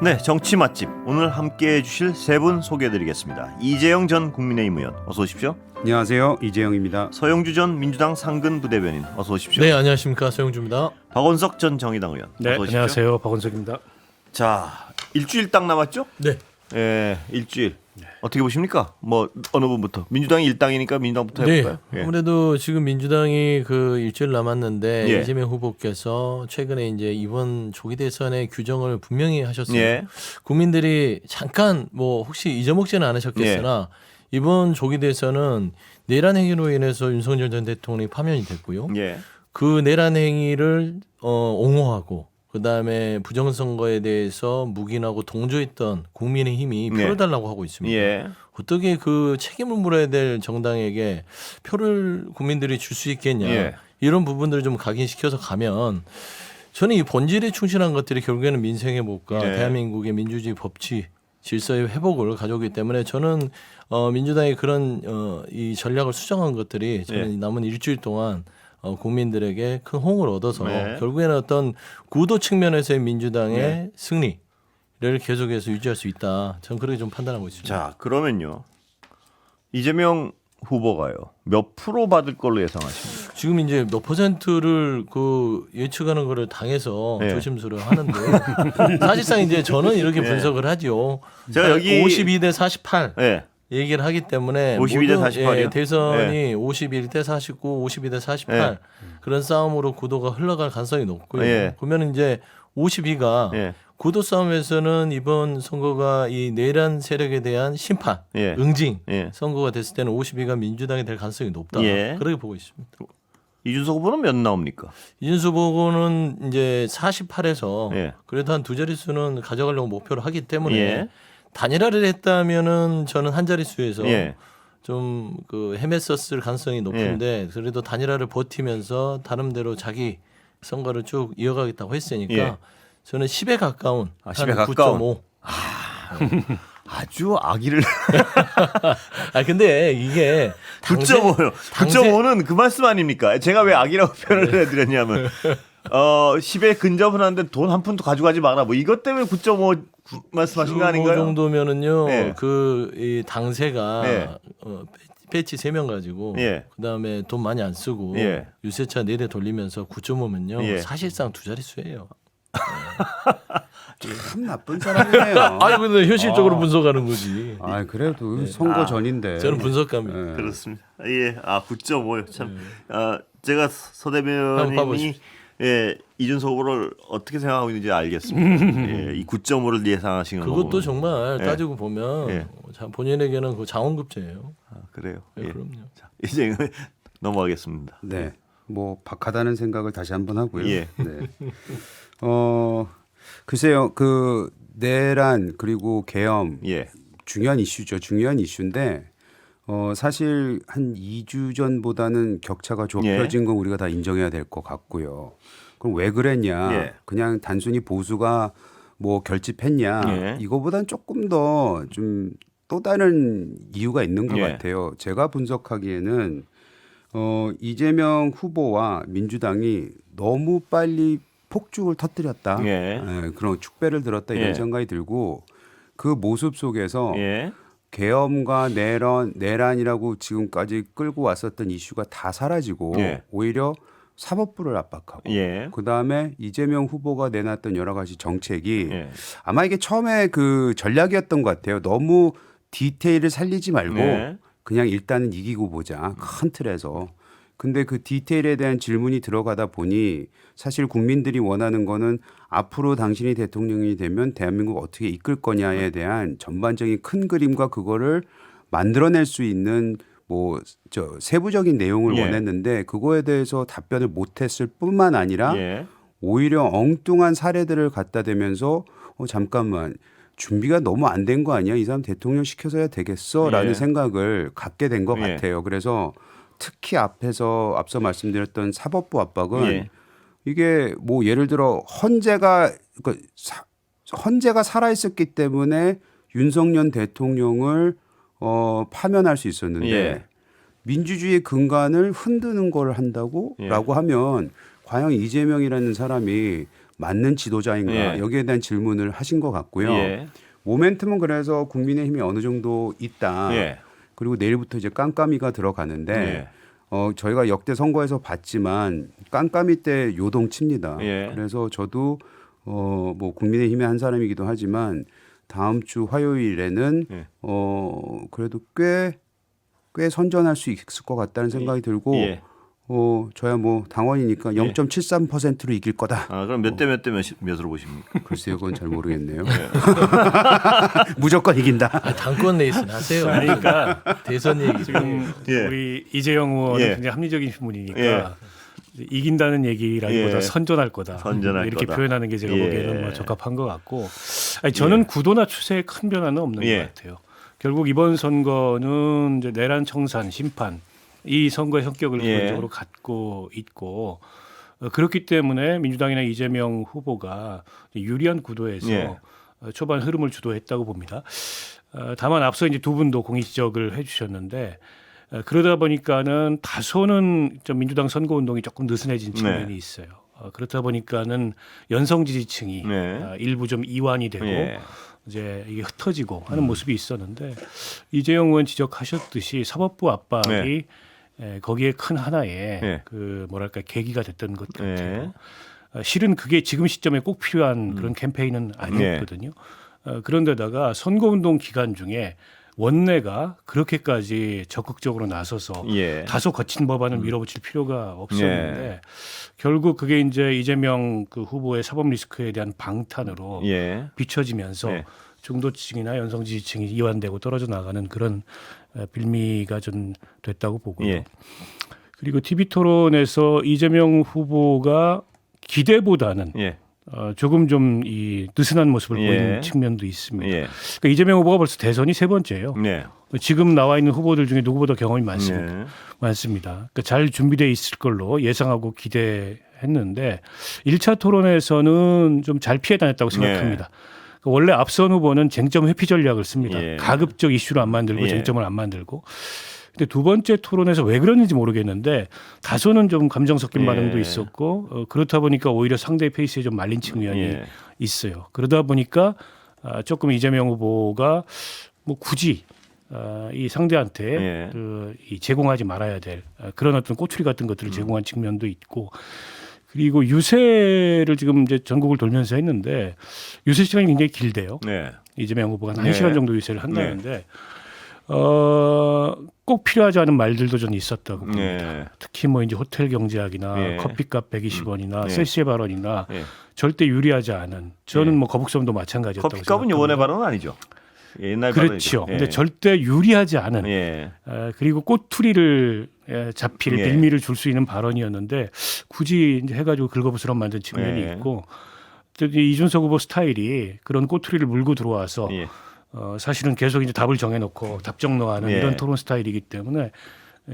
네, 정치 맛집 오늘 함께해 주실 세 분 소개해드리겠습니다. 이재영 전 국민의힘 의원 어서 오십시오. 안녕하세요, 이재영입니다. 서영주 전 민주당 상근 부대변인 어서 오십시오. 네, 안녕하십니까, 서영주입니다. 박원석 전 정의당 의원 네, 어서 오십시오. 안녕하세요, 박원석입니다. 자, 일주일 딱 남았죠? 네, 일주일 어떻게 보십니까? 뭐 어느 분부터? 민주당이 일당이니까 민주당부터 네. 해볼까요? 예. 아무래도 지금 민주당이 그 일주일 남았는데 예. 이재명 후보께서 최근에 이제 이번 조기 대선의 규정을 분명히 하셨어요. 예. 국민들이 잠깐 뭐 혹시 잊어먹지는 않으셨겠으나 이번 조기 대선은 내란 행위로 인해서 윤석열 전 대통령이 파면이 됐고요. 예. 그 내란 행위를 옹호하고 그다음에 부정선거에 대해서 묵인하고 동조했던 국민의힘이 표를 네. 달라고 하고 있습니다. 예. 어떻게 그 책임을 물어야 될 정당에게 표를 국민들이 줄 수 있겠냐. 예. 이런 부분들을 좀 각인시켜서 가면 저는 이 본질에 충실한 것들이 결국에는 민생회복과 예. 대한민국의 민주주의 법치 질서의 회복을 가져오기 때문에 저는 민주당이 그런 이 전략을 수정한 것들이 저는 예. 남은 일주일 동안 국민들에게 큰 호응을 얻어서 네. 결국에는 어떤 구도 측면에서의 민주당의 네. 승리를 계속해서 유지할 수 있다. 저는 그렇게 좀 판단하고 있습니다. 자, 그러면요. 이재명 후보가요. 몇 프로 받을 걸로 예상하십니까? 지금 이제 몇 퍼센트를 그 예측하는 거를 당해서 네. 조심스러워하는데 사실상 이제 저는 이렇게 네. 분석을 하죠. 제가 여기 52대 48 예. 얘기를 하기 때문에 52 대 모든, 48 이요? 대선이 51대 49, 52대 48 예. 그런 싸움으로 구도가 흘러갈 가능성이 높고요. 예. 그러면 이제 52가 예. 구도 싸움에서는 이번 선거가 이 내란 세력에 대한 심판, 예. 응징 예. 선거가 됐을 때는 52가 민주당이 될 가능성이 높다. 예. 그렇게 보고 있습니다. 이준석 후보는 몇 나옵니까? 이준수 후보는 이제 48에서 예. 그래도 한 두 자릿수는 가져가려고 목표를 하기 때문에 예. 단일화를 했다면은 저는 한 자릿수에서 예. 좀 그 헤맸었을 가능성이 높은데 그래도 단일화를 버티면서 다른대로 자기 선거를 쭉 이어가겠다고 했으니까 예. 저는 10에 가까운 한 10에 가까운. 9.5. 아주 아기를 아 근데 이게 9.5요. 9.5는 그 말씀 아닙니까? 제가 왜 아기라고 표현을 해드렸냐면 10에 근접을 하는데 돈 한 푼도 가져가지 마라. 뭐 이것 때문에 9.5 말씀하신 거 아닌가요? 그 정도면은요. 예. 이 당세가 예. 패치 3명 가지고 예. 그다음에 돈 많이 안 쓰고 예. 유세차 4대 돌리면서 9.5면요. 예. 사실상 두 자릿수예요. 참 나쁜 사람이네요. 아니 근데 현실적으로 분석하는 거지. 아, 그래도 선거 전인데. 저는 분석가입니다. 예. 그렇습니다. 예. 9.5요. 참. 제가 서 한번 대변인이 봐보십시오. 이준석 후보를 어떻게 생각하고 있는지 알겠습니다. 예. 이 9.5를 예상하시는 거. 그것도 정말 예. 따지고 보면 예. 본인에게는 그 자원급제예요. 그래요. 예, 예. 그럼요. 자, 이제 넘어가겠습니다. 네. 뭐 박하다는 생각을 다시 한번 하고요. 예. 네. 글쎄요. 그 내란 그리고 계엄 예. 중요한 이슈죠. 중요한 이슈인데 사실 한 2주 전보다는 격차가 좁혀진 건 우리가 다 인정해야 될 것 같고요. 그럼 왜 그랬냐? 예. 그냥 단순히 보수가 뭐 결집했냐? 예. 이거보단 조금 더 좀 또 다른 이유가 있는 것 예. 같아요. 제가 분석하기에는 이재명 후보와 민주당이 너무 빨리 폭죽을 터뜨렸다. 예. 그런 축배를 들었다 이런 예. 생각이 들고 그 모습 속에서 예. 계엄과 내란이라고 지금까지 끌고 왔었던 이슈가 다 사라지고 예. 오히려 사법부를 압박하고 예. 그다음에 이재명 후보가 내놨던 여러 가지 정책이 예. 아마 이게 처음에 그 전략이었던 것 같아요. 너무 디테일을 살리지 말고 네. 그냥 일단은 이기고 보자. 큰 틀에서. 근데 그 디테일에 대한 질문이 들어가다 보니 사실 국민들이 원하는 거는 앞으로 당신이 대통령이 되면 대한민국 어떻게 이끌 거냐에 대한 전반적인 큰 그림과 그거를 만들어낼 수 있는 뭐 세부적인 내용을 예. 원했는데 그거에 대해서 답변을 못했을 뿐만 아니라 예. 오히려 엉뚱한 사례들을 갖다 대면서 잠깐만 준비가 너무 안 된 거 아니야? 이 사람 대통령 시켜서야 되겠어라는 예. 생각을 갖게 된 것 예. 같아요. 그래서 특히 앞서 말씀드렸던 사법부 압박은 예. 이게 뭐 예를 들어 헌재가 살아있었기 때문에 윤석열 대통령을 파면할 수 있었는데 예. 민주주의의 근간을 흔드는 걸 한다고라고 예. 하면 과연 이재명이라는 사람이 맞는 지도자인가 예. 여기에 대한 질문을 하신 것 같고요. 예. 모멘텀은 그래서 국민의힘이 어느 정도 있다. 예. 그리고 내일부터 이제 깜깜이가 들어가는데 예. 저희가 역대 선거에서 봤지만 깜깜이 때 요동칩니다. 예. 그래서 저도 뭐 국민의힘의 한 사람이기도 하지만 다음 주 화요일에는 예. 그래도 꽤 선전할 수 있을 것 같다는 생각이 들고 예. 저야 뭐 당원이니까 0.73%로 이길 거다. 아, 그럼 몇 대 몇으로 보십니까? 글쎄요, 그건 잘 모르겠네요. 무조건 이긴다. 당권 레이스는 하세요. 그러니까 대선 얘기 지금 예. 우리 이재용 의원은 예. 굉장히 합리적인 분이니까 예. 이긴다는 얘기라기보다 예. 선전할 거다. 선전할 이렇게 거다. 표현하는 게 제가 예. 보기에는 뭐 적합한 것 같고, 아니, 저는 구도나 추세에 큰 변화는 없는 예. 것 같아요. 결국 이번 선거는 이제 내란 청산 심판 이 선거의 성격을 예. 기본적으로 갖고 있고 그렇기 때문에 민주당이나 이재명 후보가 유리한 구도에서 예. 초반 흐름을 주도했다고 봅니다. 다만 앞서 이제 두 분도 공이 지적을 해주셨는데 그러다 보니까는 다소는 좀 민주당 선거 운동이 조금 느슨해진 측면이 네. 있어요. 그렇다 보니까는 연성 지지층이 네. 일부 좀 이완이 되고 예. 이제 이게 흩어지고 하는 모습이 있었는데 이재용 의원 지적하셨듯이 사법부 압박이 거기에 큰 하나의 네. 그 뭐랄까 계기가 됐던 것 같아요. 네. 실은 그게 지금 시점에 꼭 필요한 그런 캠페인은 아니었거든요. 그런데다가 선거운동 기간 중에 원내가 그렇게까지 적극적으로 나서서 예. 다소 거친 법안을 밀어붙일 필요가 없었는데 결국 그게 이제 이재명 그 후보의 사법 리스크에 대한 방탄으로 예. 비춰지면서 네. 중도층이나 연성 지지층이 이완되고 떨어져 나가는 그런 빌미가 좀 됐다고 보고요. 예. 그리고 TV 토론에서 이재명 후보가 기대보다는 예. 조금 좀 이 느슨한 모습을 예. 보이는 측면도 있습니다. 예. 그러니까 이재명 후보가 벌써 대선이 세 번째예요. 네. 지금 나와 있는 후보들 중에 누구보다 경험이 많습니다. 네. 그러니까 잘 준비되어 있을 걸로 예상하고 기대했는데 1차 토론에서는 좀 잘 피해 다녔다고 생각합니다. 그러니까 원래 앞선 후보는 쟁점 회피 전략을 씁니다. 예. 가급적 이슈를 안 만들고 예. 쟁점을 안 만들고. 근데 두 번째 토론에서 왜 그런지 모르겠는데 다소는 좀 감정 섞인 예. 반응도 있었고 그렇다 보니까 오히려 상대의 페이스에 좀 말린 측면이 예. 있어요. 그러다 보니까 조금 이재명 후보가 뭐 굳이 이 상대한테 예. 이 제공하지 말아야 될 그런 어떤 꼬투리 같은 것들을 제공한 측면도 있고 그리고 유세를 지금 이제 전국을 돌면서 했는데 유세 시간이 굉장히 길대요. 네. 이재명 후보가 한 네. 1시간 정도 유세를 한다는데 꼭 필요하지 않은 말들도 좀 있었다고 봅니다. 네. 특히 뭐 이제 호텔 경제학이나 예. 커피값 120원이나 예. 세시의 발언이나 예. 절대 유리하지 않은 저는 뭐 거북선도 마찬가지였다고 커피값은 생각합니다. 요번에 발언은 아니죠. 옛날 그렇죠. 발언이죠. 근데 절대 유리하지 않은 예. 그리고 꼬투리를 잡힐 예. 빌미를 줄 수 있는 발언이었는데 굳이 이제 해가지고 긁어부스럼 만든 측면이 예. 있고 또 이준석 후보 스타일이 그런 꼬투리를 물고 들어와서 예. 사실은 계속 이제 답을 정해놓고 답정너하는 예. 이런 토론 스타일이기 때문에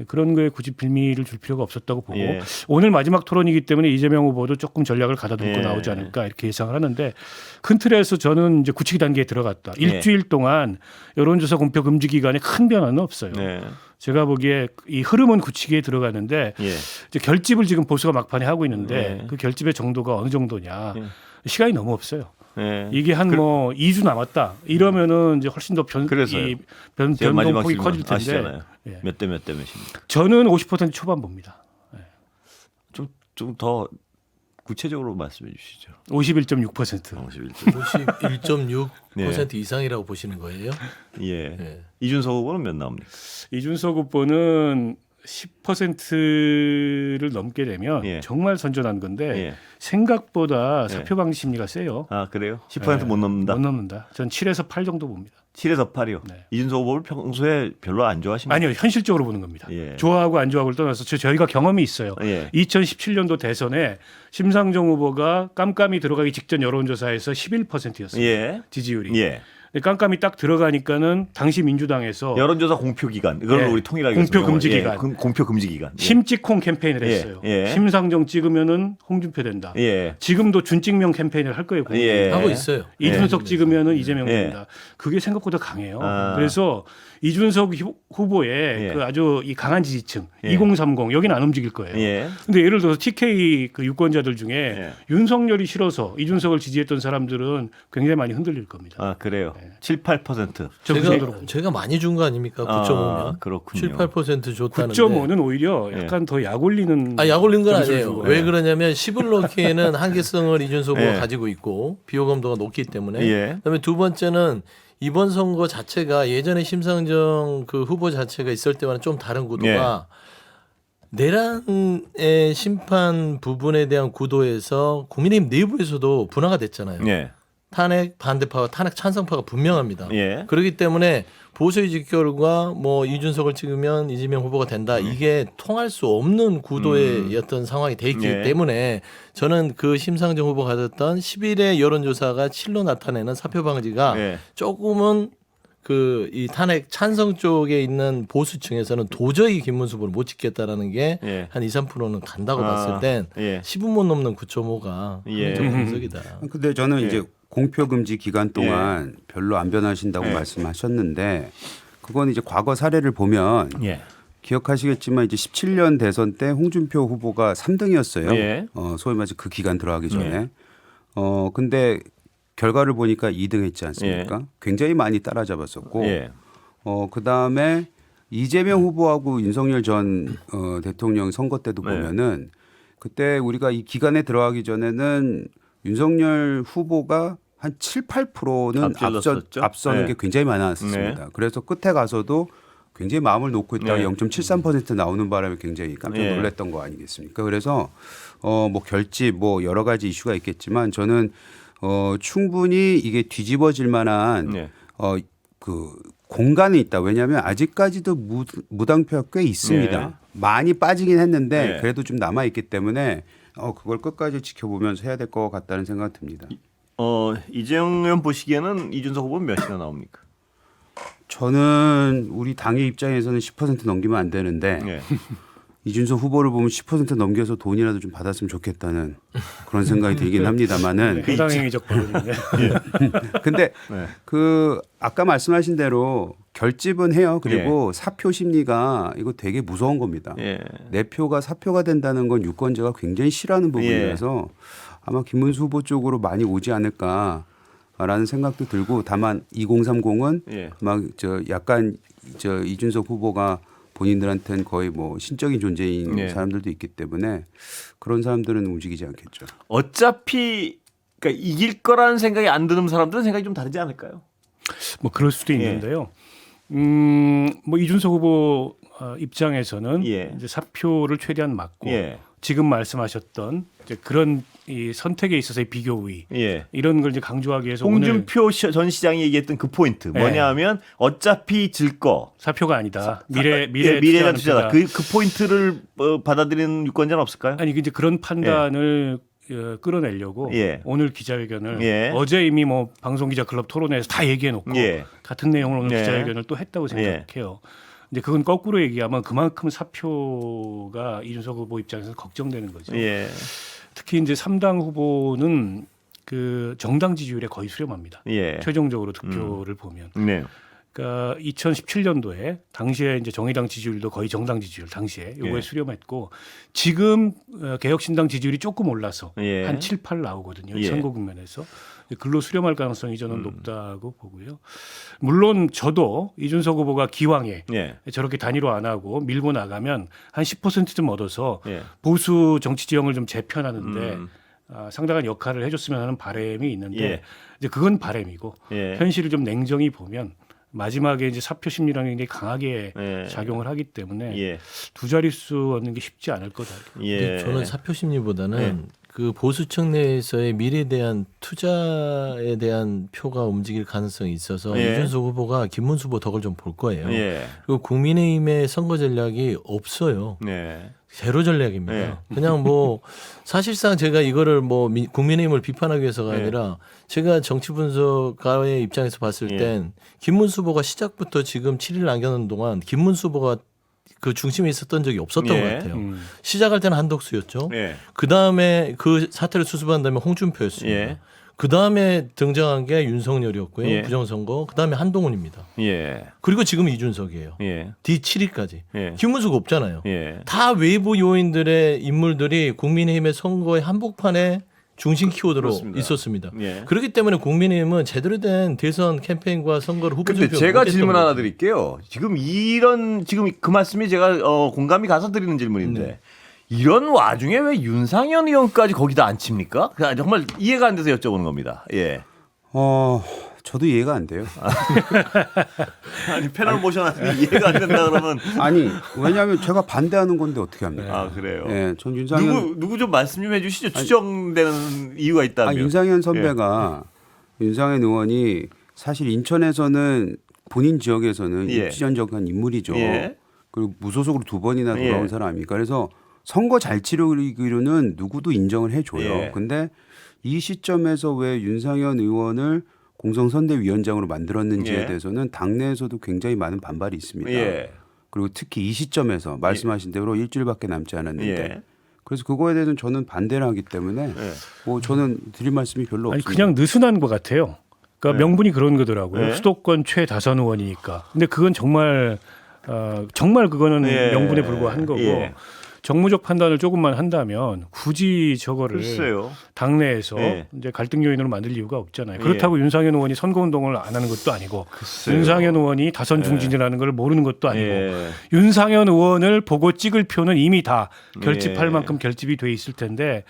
그런 거에 굳이 빌미를 줄 필요가 없었다고 보고 예. 오늘 마지막 토론이기 때문에 이재명 후보도 조금 전략을 가다듬고 예. 나오지 않을까 이렇게 예상을 하는데 큰 틀에서 저는 이제 굳히기 단계에 들어갔다. 예. 일주일 동안 여론조사 공표 금지 기간에 큰 변화는 없어요. 네. 제가 보기에 이 흐름은 굳히기에 들어가는데 예. 이제 결집을 지금 보수가 막판에 하고 있는데 예. 그 결집의 정도가 어느 정도냐 예. 시간이 너무 없어요. 네. 이게 한 뭐 2주 남았다. 이러면은 이제 훨씬 더 그래서요. 제가 마지막 변동폭이 질문 커질 텐데 아시잖아요. 예. 몇 대 몇입니까? 저는 50% 초반 봅니다. 좀 더 구체적으로 말씀해 주시죠. 51.6%. 51점. 51.6% 이상이라고 보시는 거예요? 예. 네. 이준석 후보는 몇 나옵니까? 이준석 후보는 10%를 넘게 되면 예. 정말 선전한 건데 예. 생각보다 예. 사표 방지 심리가 세요. 아, 그래요? 10% 예. 못 넘는다. 못 넘는다. 전 7에서 8 정도 봅니다. 7에서 8이요. 네. 이준석 후보를 평소에 별로 안 좋아하십니까? 아니요, 현실적으로 보는 겁니다. 예. 좋아하고 안 좋아하고를 떠나서 저희가 경험이 있어요. 예. 2017년도 대선에 심상정 후보가 깜깜이 들어가기 직전 여론조사에서 11%였어요. 예. 지지율이. 예. 깜깜이 딱 들어가니까는 당시 민주당에서 여론조사 공표 기간 이걸 예. 우리 통일하게 공표 금지 기간. 공표 금지 기간. 예. 심찍콩 캠페인을 예. 했어요. 예. 심상정 찍으면은 홍준표 된다. 예. 지금도 준찍명 캠페인을 할 거예요. 예. 하고 있어요. 이준석 찍으면은 이재명 예. 된다. 그게 생각보다 강해요. 아. 그래서 이준석 후보의 예. 그 아주 이 강한 지지층 예. 2030 여기는 안 움직일 거예요. 예. 근데 예를 들어서 TK 그 유권자들 중에 예. 윤석열이 싫어서 이준석을 지지했던 사람들은 굉장히 많이 흔들릴 겁니다. 아 그래요. 7-8%. 저 그 정도로 제가 많이 준 거 아닙니까? 9.5면. 그렇군요. 7, 8% 줬다는데. 9.5는 오히려 약간 더 약 올리는 약 올린 건 점수를 아니에요. 준 왜 거예요. 그러냐면 10을 넣기에는 한계성을 이준석 후보가 예. 가지고 있고 비호감도가 높기 때문에. 예. 그다음에 두 번째는 이번 선거 자체가 예전에 심상정 그 후보 자체가 있을 때와는 좀 다른 구도가 내란의 심판 부분에 대한 구도에서 국민의힘 내부에서도 분화가 됐잖아요. 예. 탄핵 반대파와 탄핵 찬성파가 분명합니다. 예. 그렇기 때문에 보수의 직결과 뭐 이준석을 찍으면 이재명 후보가 된다. 이게 통할 수 없는 구도의 어떤 상황이 돼 있기 예. 때문에 저는 그 심상정 후보가 가졌던 10일의 여론조사가 7로 나타내는 사표 방지가 예. 조금은 그 이 탄핵 찬성 쪽에 있는 보수층에서는 도저히 김문수 후보를 못 찍겠다라는 게 예. 한 2, 3%는 간다고 아, 봤을 땐 예. 10은 못 넘는 9.5가 예. 분석이다. 근데 저는 예. 이제 공표 금지 기간 동안 별로 안 변하신다고 예. 말씀하셨는데 그건 이제 과거 사례를 보면 예. 기억하시겠지만 이제 17년 대선 때 홍준표 후보가 3등이었어요. 예. 소위 말해서 그 기간 들어가기 전에. 예. 근데 결과를 보니까 2등 했지 않습니까? 굉장히 많이 따라잡았었고 예. 그다음에 이재명 후보하고 윤석열 전 대통령 선거 때도 네. 보면은 그때 우리가 이 기간에 들어가기 전에는 윤석열 후보가 한 7, 8%는 앞질렀었죠? 앞서는 네. 게 굉장히 많았습니다. 그래서 끝에 가서도 굉장히 마음을 놓고 있다가 네. 0.73% 나오는 바람에 굉장히 깜짝 네. 놀랐던 거 아니겠습니까? 그래서 뭐 결집 뭐 여러 가지 이슈가 있겠지만 저는 충분히 이게 뒤집어질 만한 네. 그 공간이 있다. 왜냐하면 아직까지도 무당표가 꽤 있습니다. 네. 많이 빠지긴 했는데 네. 그래도 좀 남아 있기 때문에 그걸 끝까지 지켜보면서 해야 될 것 같다는 생각이 듭니다. 이재용 의원 보시기에는 이준석 후보는 몇이나 나옵니까? 저는 우리 당의 입장에서는 10% 넘기면 안 되는데 예. 이준석 후보를 보면 10% 넘겨서 돈이라도 좀 받았으면 좋겠다는 그런 생각이 들긴 합니다만은 해당 행위적 발언인데. 근데 네. 그 아까 말씀하신 대로 결집은 해요. 그리고 사표 심리가 이거 되게 무서운 겁니다. 예. 내 표가 사표가 된다는 건 유권자가 굉장히 싫어하는 부분이라서 아마 김문수 후보 쪽으로 많이 오지 않을까라는 생각도 들고 다만 2030은 예. 막 약간 이준석 후보가 본인들한테는 거의 뭐 신적인 존재인 예. 사람들도 있기 때문에 그런 사람들은 움직이지 않겠죠. 어차피 그러니까 이길 거라는 생각이 안 드는 사람들은 생각이 좀 다르지 않을까요? 뭐 그럴 수도 있는데요. 뭐 이준석 후보 입장에서는 예. 이제 사표를 최대한 막고 예. 지금 말씀하셨던 이제 그런 이 선택에 있어서의 비교 우위 예. 이런 걸 이제 강조하기 위해서 오늘 홍준표 전 시장이 얘기했던 그 포인트 네. 뭐냐하면 어차피 질 거. 사표가 아니다. 미래에 미래가 투자하는 투자다. 표다. 그 포인트를 받아들이는 유권자는 없을까요? 아니 이제 그런 판단을 끌어내려고 예. 오늘 기자회견을 예. 어제 이미 뭐 방송기자 클럽 토론회에서 다 얘기해놓고 예. 같은 내용을 오늘 예. 기자회견을 또 했다고 생각해요. 근데 그건 거꾸로 얘기하면 그만큼 사표가 이준석 후보 입장에서 걱정되는 거죠. 예. 특히 이제 3당 후보는 그 정당 지지율에 거의 수렴합니다. 예. 최종적으로 득표를 보면. 네. 그러니까 2017년도에 당시에 이제 정의당 지지율도 거의 정당 지지율 당시에 요거에 예. 수렴했고 지금 개혁신당 지지율이 조금 올라서 예. 한 7, 8 나오거든요. 예. 선거 국면에서. 글로 수렴할 가능성이 저는 높다고 보고요. 물론 저도 이준석 후보가 기왕에 예. 저렇게 단일화 안 하고 밀고 나가면 한 10%좀 얻어서 예. 보수 정치 지형을 좀 재편하는데 음. 상당한 역할을 해줬으면 하는 바람이 있는데 예. 이제 그건 바람이고 예. 현실을 좀 냉정히 보면 마지막에 이제 사표 심리라는 게 굉장히 강하게 예. 작용을 하기 때문에 예. 두 자릿수 얻는 게 쉽지 않을 거다. 예. 근데 저는 사표 심리보다는 예. 그 보수층 내에서의 미래에 대한 투자에 대한 표가 움직일 가능성이 있어서 예. 이준석 후보가 김문수 후보 덕을 좀 볼 거예요. 예. 그리고 국민의힘의 선거 전략이 없어요. 네. 제로 전략입니다. 예. 그냥 뭐 사실상 제가 이거를 뭐 국민의힘을 비판하기 위해서가 예. 아니라 제가 정치 분석가의 입장에서 봤을 예. 땐 김문수 후보가 시작부터 지금 7일 남겨놓은 동안 김문수 후보가 그 중심에 있었던 적이 없었던 예. 것 같아요. 시작할 때는 한덕수였죠. 예. 그 다음에 그 사태를 수습한 다음에 홍준표였습니다. 예. 그 다음에 등장한 게 윤석열이었고요. 예. 부정선거. 그 다음에 한동훈입니다. 예. 그리고 지금 이준석이에요. 예. D7위까지. 예. 김문수가 없잖아요. 예. 다 외부 요인들의 인물들이 국민의힘의 선거의 한복판에 중심 키워드로 그렇습니다. 있었습니다. 예. 그렇기 때문에 국민의힘은 제대로 된 대선 캠페인과 선거를 후보 근데 준비를 제가 못했던 질문 거죠. 하나 드릴게요. 지금 그 말씀이 제가 공감이 가서 드리는 질문인데 네. 이런 와중에 왜 윤상현 의원까지 거기다 안 칩니까? 그냥 정말 이해가 안 돼서 여쭤보는 겁니다. 예. 저도 이해가 안 돼요. 아니 패널 모셔놨는데 이해가 안 된다 그러면 아니 왜냐하면 제가 반대하는 건데 어떻게 합니까? 아 그래요. 예, 전 윤상현 누구 좀 말씀 좀 해주시죠. 추정되는 이유가 있다면. 윤상현 선배가 윤상현 의원이 사실 인천에서는 본인 지역에서는 예. 입지전적한 인물이죠. 예. 그리고 무소속으로 2번이나 돌아온 예. 사람이니까 그래서 선거 잘 치르기로는 누구도 인정을 해줘요. 예. 근데 이 시점에서 왜 윤상현 의원을 공성선대위원장으로 만들었는지에 예. 대해서는 당내에서도 굉장히 많은 반발이 있습니다. 예. 그리고 특히 이 시점에서 말씀하신 대로 일주일밖에 남지 않았는데 예. 그래서 그거에 대해서는 저는 반대를 하기 때문에 예. 뭐 저는 드릴 말씀이 별로 아니 없습니다. 그냥 느슨한 것 같아요. 그러니까 명분이 그런 거더라고요. 네. 수도권 최다선 의원이니까. 근데 그건 정말 정말 그거는 예. 명분에 불과한 거고 예. 정무적 판단을 조금만 한다면 굳이 저거를 글쎄요. 당내에서 예. 이제 갈등 요인으로 만들 이유가 없잖아요. 그렇다고 윤상현 의원이 선거운동을 안 하는 것도 아니고 글쎄요. 윤상현 의원이 다선 중진이라는 걸 모르는 것도 아니고 예. 윤상현 의원을 보고 찍을 표는 이미 다 결집할 예. 만큼 결집이 돼 있을 텐데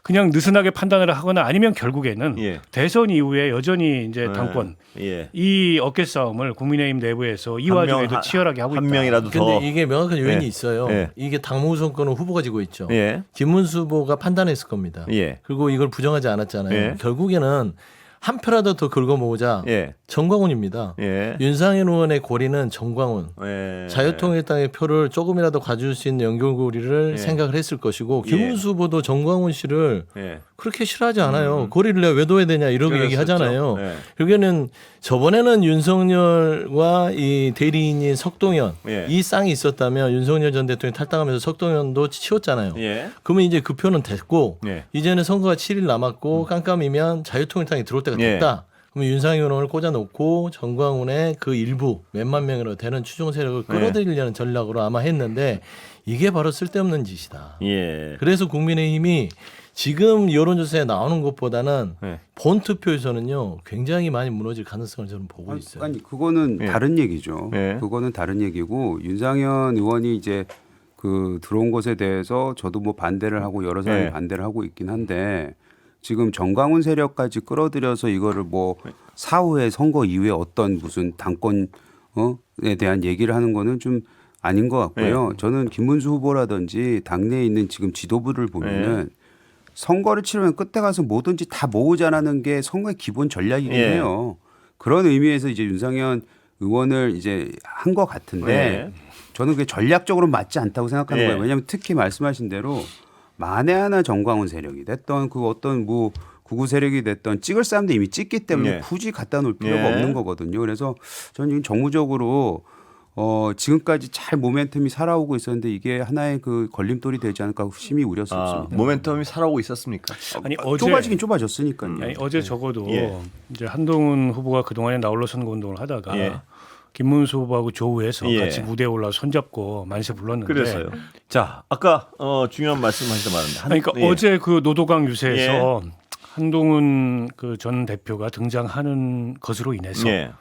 그냥 느슨하게 판단을 하거나 아니면 결국에는 예. 대선 이후에 여전히 이제 당권 예. 이 어깨 싸움을 국민의힘 내부에서 이 한 와중에도 명, 치열하게 하고 한 있다. 명이라도 더. 근데 이게 명확한 요인이 예. 있어요. 예. 이게 당무 선거는 후보가 지고 있죠. 예. 김문수 후보가 판단했을 겁니다. 예. 그리고 이걸 부정하지 않았잖아요. 예. 결국에는 한 표라도 더 긁어 모으자. 예. 정광훈입니다. 예. 윤상현 의원의 고리는 정광훈. 예. 자유통일당의 표를 조금이라도 가져올 수 있는 연결고리를 예. 생각을 했을 것이고 예. 김문수 후보도 정광훈 씨를 예. 그렇게 싫어하지 않아요. 고리를 내가 왜 둬야 되냐 이렇게 그랬었죠. 얘기하잖아요. 예. 여기는 저번에는 윤석열과 이 대리인인 석동현 예. 이 쌍이 있었다면 윤석열 전 대통령이 탈당하면서 석동현도 치웠잖아요. 예. 그러면 이제 그 표는 됐고 예. 이제는 선거가 7일 남았고 깜깜이면 자유통일당이 들어올 때가 예. 됐다. 그러면 윤상현 의원을 꽂아놓고 정광훈의 그 일부 몇만 명으로 되는 추종 세력을 끌어들이려는 전략으로 아마 했는데 이게 바로 쓸데없는 짓이다. 예. 그래서 국민의힘이 지금 여론조사에 나오는 것보다는 예. 본 투표에서는요 굉장히 많이 무너질 가능성을 저는 보고 있어요. 아니 그거는 예. 다른 얘기죠. 예. 그거는 다른 얘기고 윤상현 의원이 이제 그 들어온 것에 대해서 저도 뭐 반대를 하고 여러 사람이 예. 반대를 하고 있긴 한데 지금 정광훈 세력까지 끌어들여서 이거를 뭐 사후에 선거 이후에 어떤 무슨 당권에 대한 얘기를 하는 거는 좀 아닌 것 같고요. 저는 김문수 후보라든지 당내에 있는 지금 지도부를 보면은 선거를 치르면 끝에 가서 뭐든지 다 모으자라는 게 선거의 기본 전략이긴 예. 해요. 그런 의미에서 이제 윤상현 의원을 이제 한 것 같은데 예. 저는 그게 전략적으로 맞지 않다고 생각하는 예. 거예요. 왜냐하면 특히 말씀하신 대로 만에 하나 정광훈 세력이 됐던 그 어떤 뭐 구구 세력이 됐던 찍을 사람도 이미 찍기 때문에 예. 굳이 갖다 놓을 필요가 예. 없는 거거든요. 그래서 저는 지금 정무적으로 지금까지 잘 모멘텀이 살아오고 있었는데 이게 하나의 그 걸림돌이 되지 않을까 심히 우려스럽습니다. 모멘텀이 살아오고 있었습니까? 아니 어제 좁아지긴 좁아졌으니까요. 아니, 어제 적어도 예. 이제 한동훈 후보가 그동안에 나홀로 선거 운동을 하다가 예. 김문수 후보하고 조우해서 예. 같이 무대에 올라 손잡고 만세 불렀는데 그래서요. 자, 아까 중요한 말씀하시다 말았는데. 그러니까 어제 그 노도강 유세에서 한동훈 그 전 대표가 등장하는 것으로 인해서 예.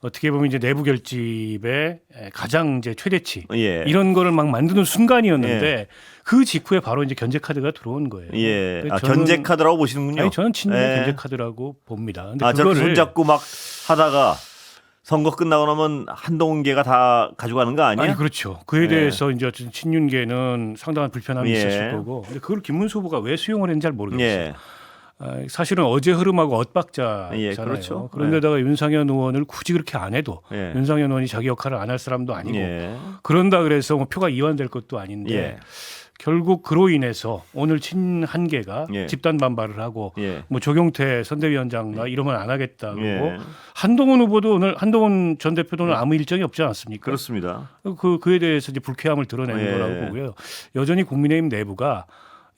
어떻게 보면 이제 내부 결집의 가장 이제 최대치 예. 이런 거를 막 만드는 순간이었는데 그 직후에 바로 이제 견제 카드가 들어온 거예요. 예. 그래서 견제 카드라고 보시는군요. 아니 저는 친윤의 예. 견제 카드라고 봅니다. 근데 저렇게 그거를 손잡고 막 하다가 선거 끝나고 나면 한동훈계가 다 가져가는 거 아니야? 아니 그렇죠. 그에 예. 대해서 이제 어쨌든 친윤계는 상당한 불편함이 예. 있었을 거고, 근데 그걸 김문수 후보가 왜 수용을 했는지 잘 모르겠어요. 예. 사실은 어제 흐름하고 엇박자잖아요. 예, 그렇죠. 그런데다가 윤상현 의원을 굳이 그렇게 안 해도 예. 윤상현 의원이 자기 역할을 안 할 사람도 아니고 예. 그런다 그래서 뭐 표가 이완될 것도 아닌데 예. 결국 그로 인해서 오늘 친한계가 예. 집단 반발을 하고 예. 뭐 조경태 선대위원장과 이러면 안 하겠다 그러고 예. 한동훈 후보도 오늘 한동훈 전 대표도 오늘 아무 일정이 없지 않았습니까? 그렇습니다. 그에 대해서 이제 불쾌함을 드러내는 예. 거라고 보고요. 여전히 국민의힘 내부가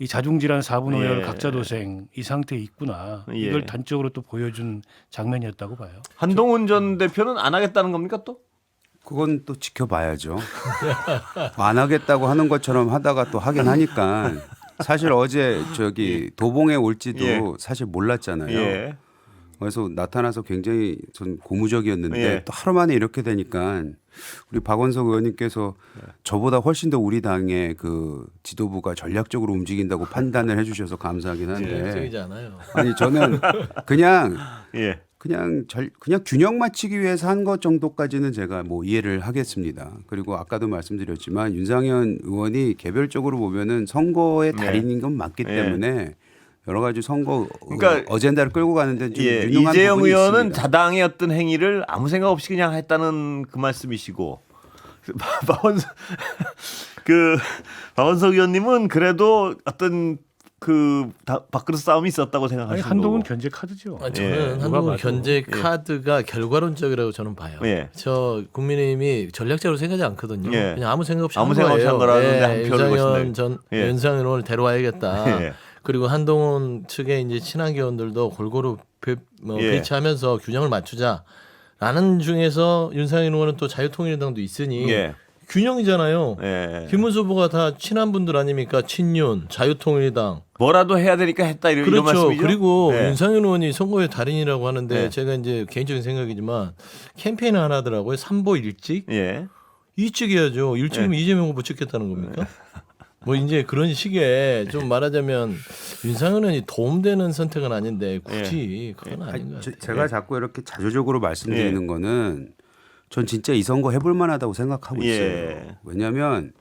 이 자중질환 4분 5열 예. 각자 도생 이 상태에 있구나. 예. 이걸 단적으로 또 보여준 장면이었다고 봐요. 한동훈 전 대표는 안 하겠다는 겁니까 또? 그건 또 지켜봐야죠. 안 하겠다고 하는 것처럼 하다가 또 하긴 하니까 사실 어제 저기 도봉에 올지도 예. 사실 몰랐잖아요. 예. 그래서 나타나서 굉장히 전 고무적이었는데 예. 또 하루 만에 이렇게 되니까 우리 박원석 의원님께서 저보다 훨씬 더 우리 당의 그 지도부가 전략적으로 움직인다고 판단을 해주셔서 감사하긴 한데 적이지 않아요. 아니 저는 그냥 예. 그냥 균형 맞추기 위해서 한 것 정도까지는 제가 뭐 이해를 하겠습니다. 그리고 아까도 말씀드렸지만 윤상현 의원이 개별적으로 보면은 선거의 달인인 건 맞기 네. 때문에 여러 가지 선거 그러니까 어젠다를 끌고 가는데 좀 예. 유능한 이재영 부분이 의원은 있습니다. 자당의 어떤 행위를 아무 생각 없이 그냥 했다는 그 말씀이시고 박원석 의원님은 그래도 어떤 그 밥그릇 싸움이 있었다고 아니 생각하시는 한동훈 거고. 견제 카드죠. 저는 예. 누가 한동훈 봐도. 견제 카드가 결과론적이라고 저는 봐요. 예. 저 국민의힘이 전략적으로 생각하지 않거든요. 예. 그냥 아무 생각 없이 아무 한 생각 없이 거예요. 한 거라는데 한 표를 윤상현 거신다. 전 예. 윤상현 의원을 데려와야겠다. 예. 그리고 한동훈 측의 이제 친한 의원들도 골고루 예. 배치하면서 균형을 맞추자라는 중에서 윤상현 의원은 또 자유통일당도 있으니 예. 균형이잖아요. 예. 김문수 후보가 다 친한 분들 아닙니까? 친윤, 자유통일당. 뭐라도 해야 되니까 했다 이런 그렇죠. 말씀이죠. 그리고 예. 윤상현 의원이 선거의 달인이라고 하는데 네. 제가 이제 개인적인 생각이지만 캠페인을 하나 하더라고요. 3보 1직? 예. 2찍해야죠. 1찍이면 네. 이재명 후보 찍겠다는 겁니까? 뭐 이제 그런 식의 좀 말하자면 윤상현 의원이 도움되는 선택은 아닌데 굳이 그건 아닌 것 같아요. 제가 자꾸 이렇게 자조적으로 말씀드리는 거는 전 진짜 이 선거 해볼 만하다고 생각하고 있어요. 예. 왜냐하면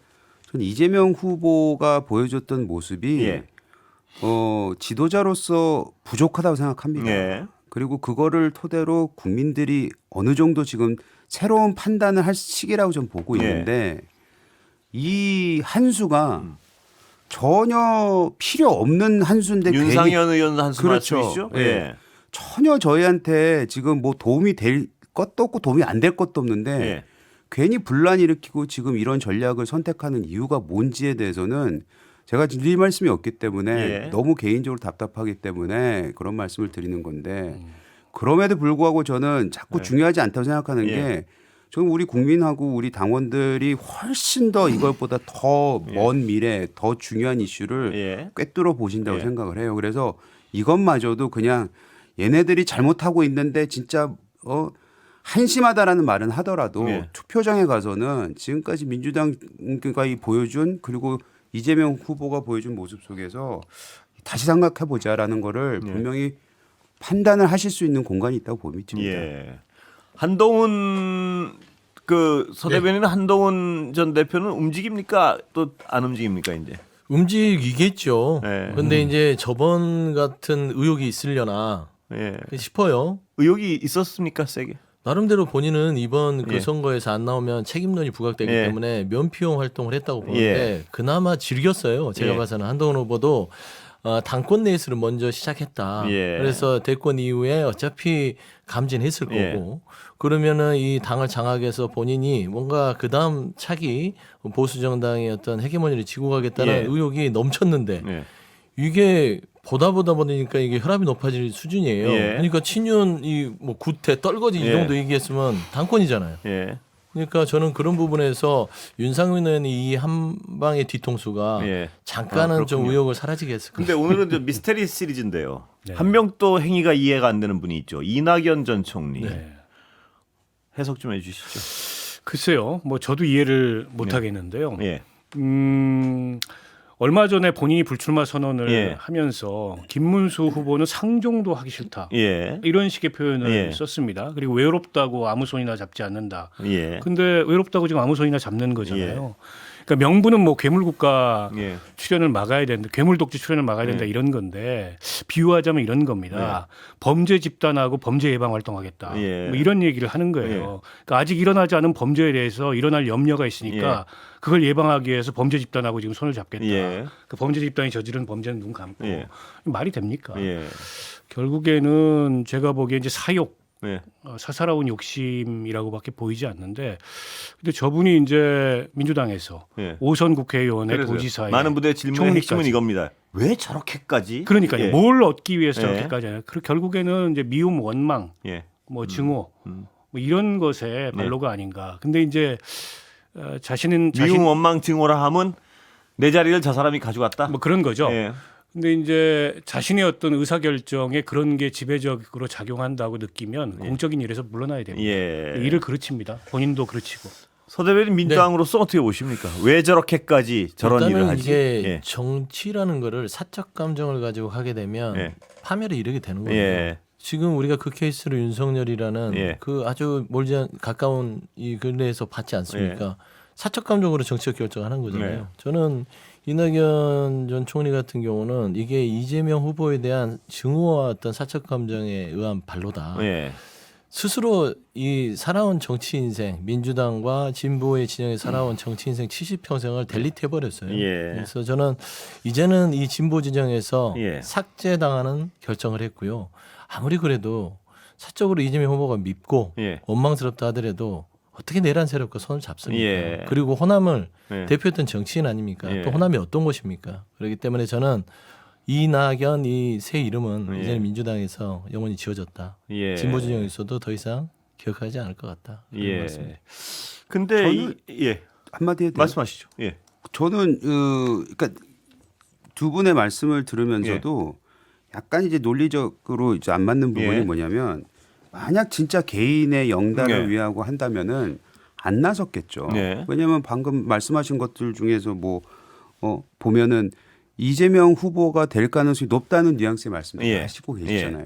전 이재명 후보가 보여줬던 모습이 예. 지도자로서 부족하다고 생각합니다. 예. 그리고 그거를 토대로 국민들이 어느 정도 지금 새로운 판단을 할 시기라고 좀 보고 있는데 이 한수가 전혀 필요 없는 한수인데 괜히 윤상현 의원 한수 그렇죠. 말씀이시죠? 예. 전혀 저희한테 지금 뭐 도움이 될 것도 없고 도움이 안 될 것도 없는데 예. 괜히 분란 일으키고 지금 이런 전략을 선택하는 이유가 뭔지에 대해서는 제가 드릴 말씀이 없기 때문에 예. 너무 개인적으로 답답하기 때문에 그런 말씀을 드리는 건데 그럼에도 불구하고 저는 자꾸 중요하지 않다고 생각하는 예. 게 지금 우리 국민하고 우리 당원들이 훨씬 더 이것보다 더 먼 미래 더 중요한 이슈를 예. 꿰뚫어 보신다고 예. 생각을 해요. 그래서 이것마저도 그냥 얘네들이 잘못하고 있는데 진짜 한심하다라는 말은 하더라도 예. 투표장에 가서는 지금까지 민주당가 보여준 그리고 이재명 후보가 보여준 모습 속에서 다시 생각해 보자라는 거를 분명히 판단을 하실 수 있는 공간이 있다고 봅니다. 예. 한동훈 그 서대변인은 한동훈 전 대표는 움직입니까? 또 안 움직입니까 이제? 움직이겠죠. 예. 근데 이제 저번 같은 의혹이 있으려나 예. 싶어요. 의혹이 있었습니까 세게? 나름대로 본인은 이번 그 예. 선거에서 안 나오면 책임론이 부각되기 예. 때문에 면피용 활동을 했다고 보는데 예. 그나마 즐겼어요. 제가 예. 봐서는 한동훈 후보도 당권 레이스를 먼저 시작했다. 예. 그래서 대권 이후에 어차피 감진했을 예. 거고 그러면은 이 당을 장악해서 본인이 뭔가 그 다음 차기 보수 정당의 어떤 헤게모니를 지고 가겠다는 예. 의혹이 넘쳤는데 예. 이게 보다 보니까 이게 혈압이 높아질 수준이에요. 예. 그러니까 친윤이 뭐 구태 떨거지 이 예. 정도 얘기했으면 당권이잖아요. 예. 그러니까 저는 그런 부분에서 윤상현 의원이 이 한 방의 뒤통수가 예. 잠깐은 좀 그렇군요. 의혹을 사라지게 했을 거예요. 근데 오늘은 저 미스테리 시리즈인데요. 네. 한 명 또 행위가 이해가 안 되는 분이 있죠. 이낙연 전 총리. 네. 해석 좀 해주시죠. 글쎄요. 뭐 저도 이해를 못 하겠는데요. 예. 얼마 전에 본인이 불출마 선언을 예. 하면서 김문수 후보는 상종도 하기 싫다. 예. 이런 식의 표현을 예. 썼습니다. 그리고 외롭다고 아무 손이나 잡지 않는다. 예. 근데 외롭다고 지금 아무 손이나 잡는 거잖아요. 그러니까 명분은 뭐 괴물국가 예. 출연을 막아야 된다, 괴물독재 출연을 막아야 된다 이런 건데 비유하자면 이런 겁니다. 범죄 집단하고 범죄 예방 활동하겠다. 예. 뭐 이런 얘기를 하는 거예요. 그러니까 아직 일어나지 않은 범죄에 대해서 일어날 염려가 있으니까 그걸 예방하기 위해서 범죄 집단하고 지금 손을 잡겠다. 예. 그 범죄 집단이 저지른 범죄는 눈 감고 예. 말이 됩니까? 예. 결국에는 제가 보기에 이제 사욕, 예. 사사로운 욕심이라고밖에 보이지 않는데, 근데 저분이 이제 민주당에서 예. 오선 국회의원의 그래서요. 도지사의 많은 분들의 질문의 총리까지. 핵심은 이겁니다. 왜 저렇게까지? 그러니까요. 예. 뭘 얻기 위해서 예. 저렇게까지 하냐. 그리고 결국에는 이제 미움, 원망, 예. 뭐 증오, 뭐 이런 것의 발로가 아닌가. 근데 이제 자신은 미움, 원망, 증오라 함은 내 자리를 저 사람이 가져갔다. 뭐 그런 거죠. 예. 근데 이제 자신의 어떤 의사결정에 그런 게 지배적으로 작용한다고 느끼면 공적인 일에서 물러나야 됩니다. 예. 일을 그르칩니다. 본인도 그르치고. 서 대변인 민주당으로서 어떻게 보십니까? 왜 저렇게까지 저런 일을 일단은 하지? 이게 예. 정치라는 거를 사적 감정을 가지고 하게 되면 예. 파멸에 이르게 되는 거예요. 예. 지금 우리가 그 케이스로 윤석열이라는 예. 그 아주 가까운 이 근래에서 봤지 않습니까? 사적 감정으로 정치적 결정하는 거잖아요. 네. 저는 이낙연 전 총리 같은 경우는 이게 이재명 후보에 대한 증오와 어떤 사적 감정에 의한 발로다. 예. 스스로 이 살아온 정치 인생, 민주당과 진보의 진영에 살아온 정치 인생 70평생을 델리트 해버렸어요. 예. 그래서 저는 이제는 이 진보 진영에서 예. 삭제당하는 결정을 했고요. 아무리 그래도 사적으로 이재명 후보가 밉고 예. 원망스럽다 하더라도 어떻게 내란 세력과 손을 잡습니까? 예. 그리고 호남을 예. 대표했던 정치인 아닙니까? 예. 또 호남이 어떤 곳입니까? 그렇기 때문에 저는 이낙연 이 새 이름은 예. 이제는 민주당에서 영원히 지워졌다. 예. 진보 진영에서도 더 이상 기억하지 않을 것 같다. 그런 예. 말씀입니다. 근데 저는- 예. 한마디 해도 돼요? 말씀하시죠. 예. 저는 그러니까 두 분의 말씀을 들으면서도 약간 이제 논리적으로 이제 안 맞는 부분이 예. 뭐냐면 만약 진짜 개인의 영달을 예. 위하고 한다면은 안 나섰겠죠. 예. 왜냐하면 방금 말씀하신 것들 중에서 뭐 보면은 이재명 후보가 될 가능성이 높다는 뉘앙스의 말씀을 예. 하시고 계시잖아요.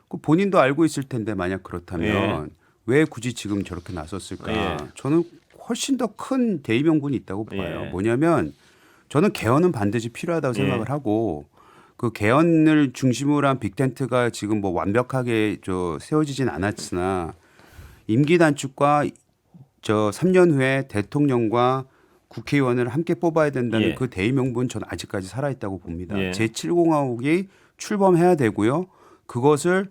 그 본인도 알고 있을 텐데 만약 그렇다면 왜 굳이 지금 저렇게 나섰을까? 예. 저는 훨씬 더 큰 대의명분이 있다고 봐요. 예. 뭐냐면 저는 개헌은 반드시 필요하다고 생각을 하고 그 개헌을 중심으로 한 빅텐트가 지금 뭐 완벽하게 세워지진 않았으나 임기 단축과 3년 후에 대통령과 국회의원을 함께 뽑아야 된다는 예. 그 대의명분 저는 아직까지 살아있다고 봅니다. 예. 제7공화국이 출범해야 되고요. 그것을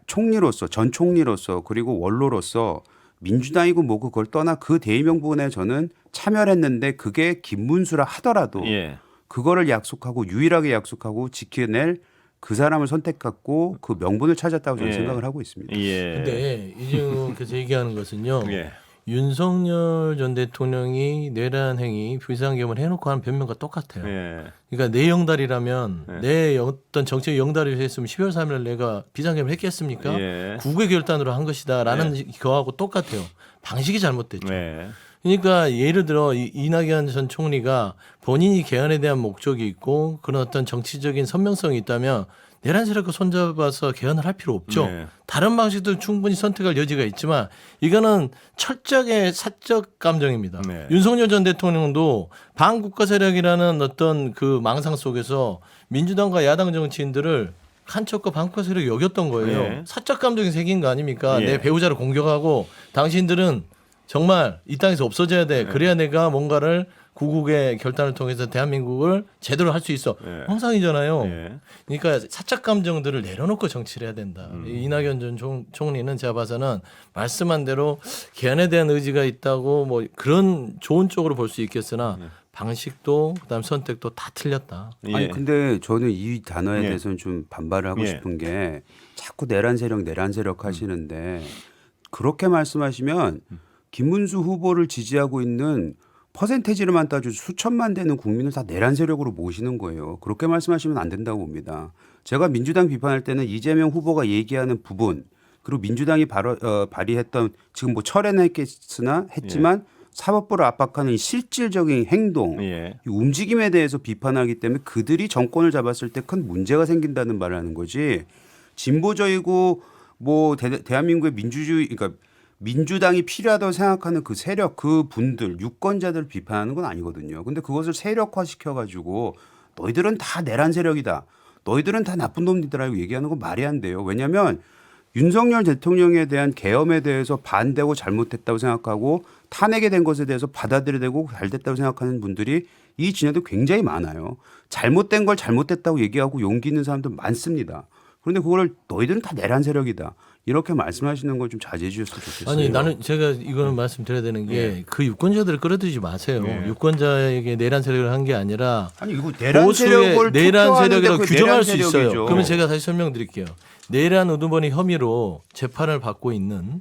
총리로서 전 총리로서 그리고 원로로서 민주당이고 뭐고 그걸 떠나 그 대의명분에 저는 참여를 했는데 그게 김문수라 하더라도 예. 그거를 약속하고 유일하게 약속하고 지켜낼 그 사람을 선택했고 그 명분을 찾았다고 저는 예. 생각을 하고 있습니다. 예. 근데 이재용께서 얘기하는 것은요. 예. 윤석열 전 대통령이 내란 행위 비상계엄을 해놓고 하는 변명과 똑같아요. 예. 그러니까 내 영달이라면 내 어떤 정치적 영달을 했으면 12월 3일 내가 비상계엄을 했겠습니까? 예. 국외 결단으로 한 것이다라는 거하고 똑같아요. 방식이 잘못됐죠. 네. 그러니까 예를 들어 이낙연 전 총리가 본인이 개헌에 대한 목적이 있고 그런 어떤 정치적인 선명성이 있다면 내란 세력과 손잡아서 개헌을 할 필요 없죠. 네. 다른 방식도 충분히 선택할 여지가 있지만 이거는 철저하게 사적 감정입니다. 네. 윤석열 전 대통령도 반국가 세력이라는 어떤 그 망상 속에서 민주당과 야당 정치인들을 간첩과 반국가 세력이 여겼던 거예요. 네. 사적 감정이 생긴 거 아닙니까? 예. 내 배우자를 공격하고 당신들은 정말 이 땅에서 없어져야 돼. 그래야 내가 뭔가를 구국의 결단을 통해서 대한민국을 제대로 할 수 있어. 네. 황상이잖아요. 예. 그러니까 사적 감정들을 내려놓고 정치를 해야 된다. 이낙연 전 총리는 제가 봐서는 말씀한 대로 개헌에 대한 의지가 있다고 뭐 그런 좋은 쪽으로 볼 수 있겠으나 방식도 그다음 선택도 다 틀렸다. 예. 아니 근데 저는 이 단어에 예. 대해서는 좀 반발을 하고 예. 싶은 게 자꾸 내란 세력 하시는데 그렇게 말씀하시면 김문수 후보를 지지하고 있는 퍼센테이지로만 따져 수천만 되는 국민을 다 내란 세력으로 모시는 거예요. 그렇게 말씀하시면 안 된다고 봅니다. 제가 민주당 비판할 때는 이재명 후보가 얘기하는 부분 그리고 민주당이 발의했던 지금 뭐 철회는 했지만 사법부를 압박하는 이 실질적인 행동, 예. 이 움직임에 대해서 비판하기 때문에 그들이 정권을 잡았을 때 큰 문제가 생긴다는 말을 하는 거지. 진보적이고 뭐 대한민국의 민주주의, 그러니까 민주당이 필요하다고 생각하는 그 세력, 그 분들, 유권자들을 비판하는 건 아니거든요. 근데 그것을 세력화시켜가지고 너희들은 다 내란 세력이다. 너희들은 다 나쁜 놈들이라고 얘기하는 건 말이 안 돼요. 왜냐하면 윤석열 대통령에 대한 계엄에 대해서 반대하고 잘못했다고 생각하고 탄핵에 된 것에 대해서 받아들여야 되고 잘 됐다고 생각하는 분들이 이 진영도 굉장히 많아요. 잘못된 걸 잘못됐다고 얘기하고 용기 있는 사람도 많습니다. 그런데 그거를 너희들은 다 내란 세력이다. 이렇게 말씀하시는 걸 좀 자제해 주셨으면 좋겠어요. 아니 나는 제가 이거는 말씀드려야 되는 게 그 유권자들을 끌어들이지 마세요. 예. 유권자에게 내란 세력을 한 게 아니라 아니 이거 내란 보수의 세력을 내란 세력이라고 투표하는데 규정할 내란 수 있어요. 세력이죠. 그러면 제가 다시 설명드릴게요. 내란 우두머리 혐의로 재판을 받고 있는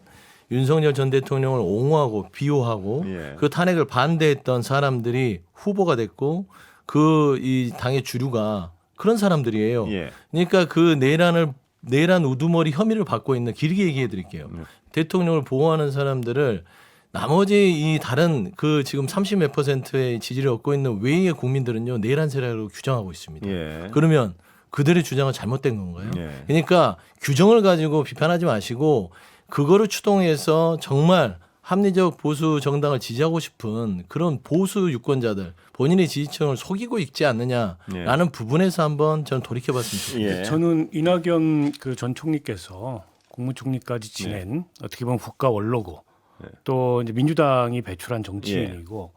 윤석열 전 대통령을 옹호하고 비호하고 예. 그 탄핵을 반대했던 사람들이 후보가 됐고 그 이 당의 주류가 그런 사람들이에요. 예. 그러니까 그 내란 우두머리 혐의를 받고 있는 길게 얘기해 드릴게요. 대통령을 보호하는 사람들을 나머지 이 다른 그 지금 30 몇 %의 지지를 얻고 있는 외의 국민들은요 내란 세력으로 규정하고 있습니다. 예. 그러면 그들의 주장은 잘못된 건가요? 예. 그러니까 규정을 가지고 비판하지 마시고 그거를 추동해서 정말 합리적 보수 정당을 지지하고 싶은 그런 보수 유권자들 본인의 지지층을 속이고 있지 않느냐라는 부분에서 한번 저는 돌이켜봤으면 좋겠습니다. 예. 저는 이낙연 그 전 총리께서 국무총리까지 지낸 어떻게 보면 국가 원로고 또 이제 민주당이 배출한 정치인이고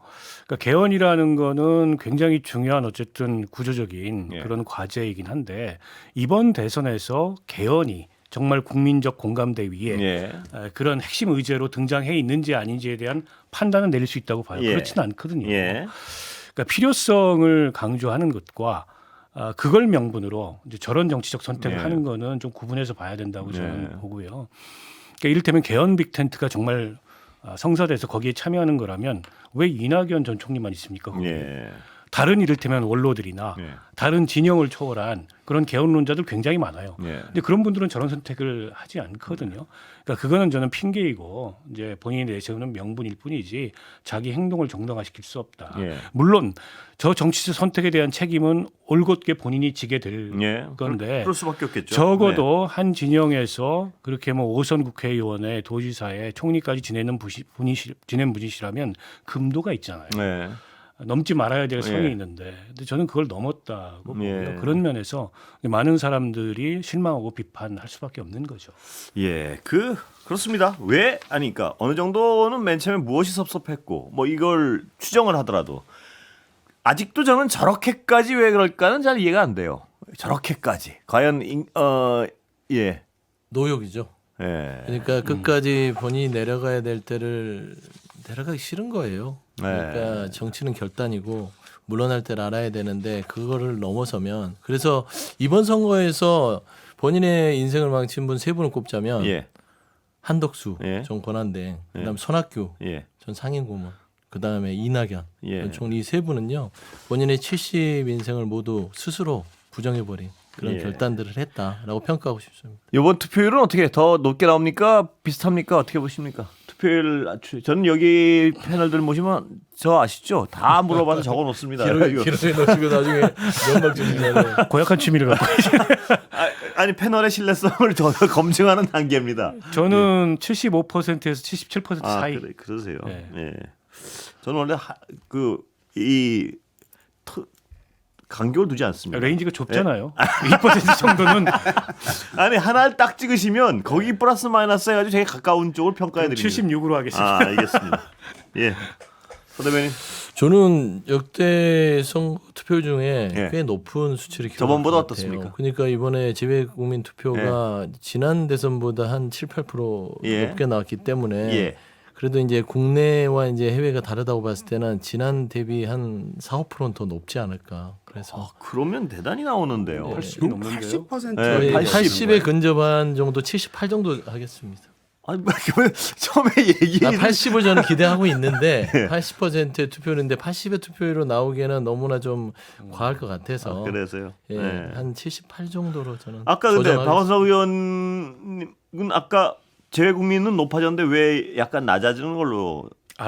그러니까 개헌이라는 거는 굉장히 중요한 어쨌든 구조적인 그런 과제이긴 한데 이번 대선에서 개헌이 정말 국민적 공감대 위에 예. 그런 핵심 의제로 등장해 있는지 아닌지에 대한 판단은 내릴 수 있다고 봐요. 예. 그렇지는 않거든요. 예. 그러니까 필요성을 강조하는 것과 그걸 명분으로 이제 저런 정치적 선택을 네. 하는 거는 좀 구분해서 봐야 된다고 저는 네. 보고요. 그러니까 이를테면 개헌 빅텐트가 정말 성사돼서 거기에 참여하는 거라면 왜 이낙연 전 총리만 있습니까? 거기에? 예. 다른 이를테면 원로들이나 예. 다른 진영을 초월한 그런 개헌론자들 굉장히 많아요. 예. 근데 그런 분들은 저런 선택을 하지 않거든요. 그러니까 그거는 저는 핑계이고 이제 본인이 내세우는 명분일 뿐이지 자기 행동을 정당화시킬 수 없다. 예. 물론 저 정치적 선택에 대한 책임은 올곧게 본인이 지게 될 예. 건데 그럴 수밖에 없겠죠. 적어도 한 진영에서 그렇게 뭐 5선 국회의원의 도지사의 총리까지 지낸 분이시라면 금도가 있잖아요. 네. 네. 넘지 말아야 될 선이 예. 있는데 근데 저는 그걸 넘었다고 보고요. 예. 그런 면에서 많은 사람들이 실망하고 비판할 수밖에 없는 거죠. 예, 그렇습니다. 왜 아니까 어느 정도는 맨 처음에 무엇이 섭섭했고 뭐 이걸 추정을 하더라도 아직도 저는 저렇게까지 왜 그럴까는 잘 이해가 안 돼요. 저렇게까지 과연 예, 노역이죠. 예, 그러니까 끝까지 본인이 내려가야 될 때를 내려가기 싫은 거예요. 그러니까 정치는 결단이고 물러날 때를 알아야 되는데 그거를 넘어서면 그래서 이번 선거에서 본인의 인생을 망친 분 세 분을 꼽자면 예, 한덕수 예. 전 권한대행, 그다음 손학규 예, 전 상임고문, 그다음에 이낙연 예. 전 총리 이 세 분은요 본인의 70 인생을 모두 스스로 부정해버린 그런 예. 결단들을 했다라고 평가하고 싶습니다. 이번 투표율은 어떻게 더 높게 나옵니까? 비슷합니까? 어떻게 보십니까? 투표율 저는 여기 패널들 모시면 저 아시죠? 다 물어봐서 적어놓습니다. 기록에 넣으시고 나중에 연락 주시면 고약한 취미를 갖고 아니 패널의 신뢰성을 더 검증하는 단계입니다. 저는 75%에서 77% 아, 사이. 그러세요. 네. 예. 저는 원래 이 간격을 두지 않습니다. 레인지가 좁잖아요. 2% 정도는 아니 하나를 딱 찍으시면 거기 플러스 마이너스 해가지고 되게 가까운 쪽을 평가해 드립니다. 76으로 하겠습니다. 아, 알겠습니다. 예. 서 대변인. 저는 역대 선거 투표 중에 예. 꽤 높은 수치를 기록한 저번보다 것 같아요. 어떻습니까? 그러니까 이번에 재외국민 투표가 지난 대선보다 한 7, 8% 예. 높게 나왔기 때문에 예. 그래도 이제 국내와 이제 해외가 다르다고 봤을 때는 지난 대비 한 4, 5%는 더 높지 않을까. 그래서 그러면 대단히 나오는데요. 80이 넘는데요. 80%. 네, 거의 80. 80에 근접한 정도 78 정도 하겠습니다. 아니 처음에 얘기 80을 저는 기대하고 있는데 예. 80%의 투표율인데 80의 투표율로 나오기에는 너무나 좀 과할 것 같아서 그래서요. 예, 네. 한 78 정도로 저는 아까 근데 조정하겠습니다. 박원석 의원은 아까 재외국민은 높아졌는데 왜 약간 낮아지는 걸로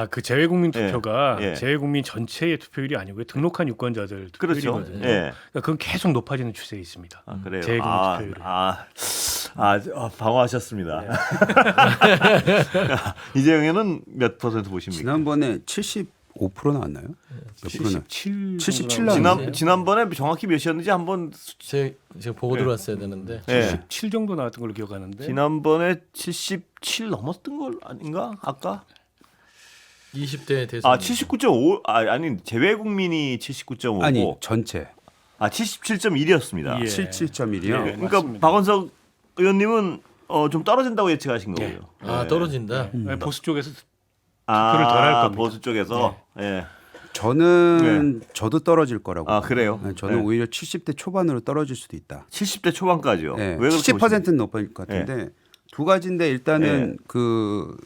그 재외국민 투표가 예. 재외국민 전체의 투표율이 아니고요. 등록한 유권자들 그렇죠. 투표율이거든요. 예. 그러니까 그건 계속 높아지는 추세에 있습니다. 아, 그래요. 재외국민 투표율이. 방어하셨습니다. 이재용에는 몇 퍼센트 보십니까? 지난번에 75% 나왔나요? 몇 프로나? 77 나왔는데. 지난번에 정확히 몇이었는지 한번 제가 보고 들어왔어야 되는데 예. 7 정도 나왔던 걸로 기억하는데. 지난번에 77 넘었던 걸 아닌가? 아까 20대 대선 79.5 아니 재외국민이 79.5고 아니 전체 77.1이었습니다. 예. 77.1이요. 그러니까 맞습니다. 박원석 의원님은 좀 떨어진다고 예측하신 거고요. 예. 떨어진다. 보수 쪽에서 투표를 덜할 겁니다. 보수 쪽에서 예. 저는 저도 떨어질 거라고. 그래요? 네, 저는 예. 오히려 70대 초반으로 떨어질 수도 있다. 70대 초반까지요. 네, 왜 그렇게 70%는 높을 것 같은데 두 가지인데 일단은 그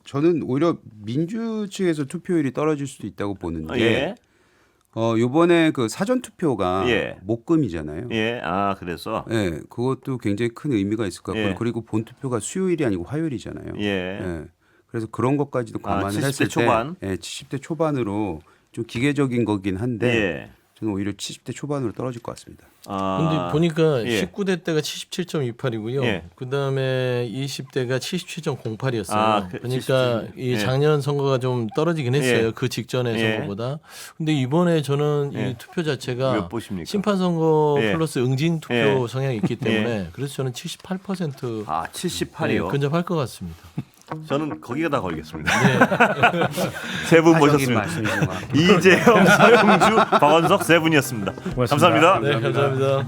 저는 오히려 민주 측에서 투표율이 떨어질 수도 있다고 보는데 예. 요번에 그 사전 투표가 예. 목금이잖아요. 예. 그래서 네, 그것도 굉장히 큰 의미가 있을 것 같고 예. 그리고 본 투표가 수요일이 아니고 화요일이잖아요. 예. 네, 그래서 그런 것까지도 감안을 70대 했을 때 초반? 70대 초반으로 좀 기계적인 거긴 한데 예. 저는 오히려 70대 초반으로 떨어질 것 같습니다. 근데 보니까 예. 19대 때가 77.28이고요. 예. 그다음에 20대가 77.08이었어요. 그 그러니까 77. 이 예. 작년 선거가 좀 떨어지긴 했어요. 예. 그 직전의 예. 선거보다. 근데 이번에 저는 예. 이 투표 자체가 몇 보십니까? 심판 선거 예. 플러스 응징 투표 예. 성향이 있기 때문에 그래서 저는 78% 78이요. 근접할 것 같습니다. 저는 거기가 다 걸겠습니다. 세 분 모셨습니다. 말씀이신가? 이재용, 서영주, 박원석 세 분이었습니다. 고맙습니다. 감사합니다. 네, 감사합니다.